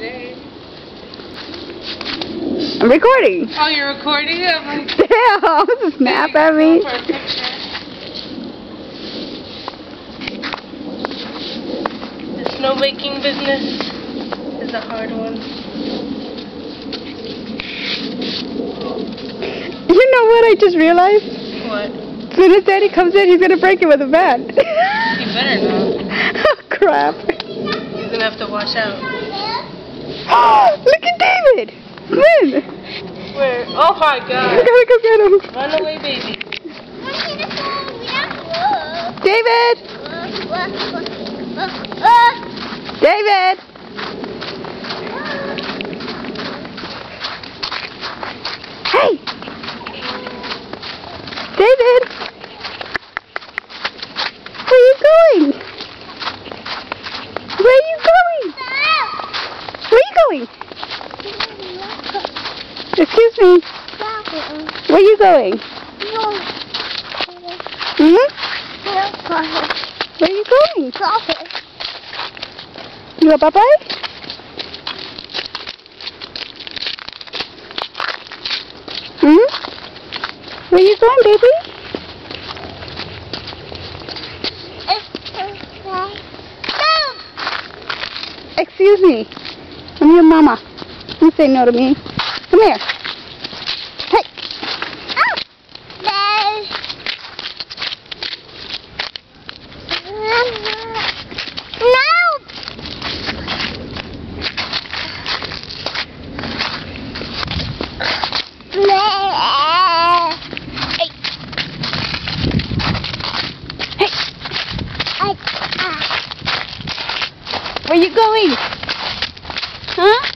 today. I'm recording. Oh, you're recording it? I'm like, damn, snap at me. for a picture. The snowmaking business is a hard one. You know what I just realized? What? As soon as Daddy comes in, he's gonna break it with a bat. You better not. Oh, crap. You're gonna have to watch out. Look at David! Win! Where? Oh my I god. gotta go get him. Run away, baby. David! David! Hey! David! Where are you going? Where are you going? Where are you going? Excuse me. Where are you going? Hmm? Where are you going? You go bye-bye? Hmm? Where are you going, baby? Excuse me. I'm your mama. You say no to me. Come here. Hey. Where you going? Huh?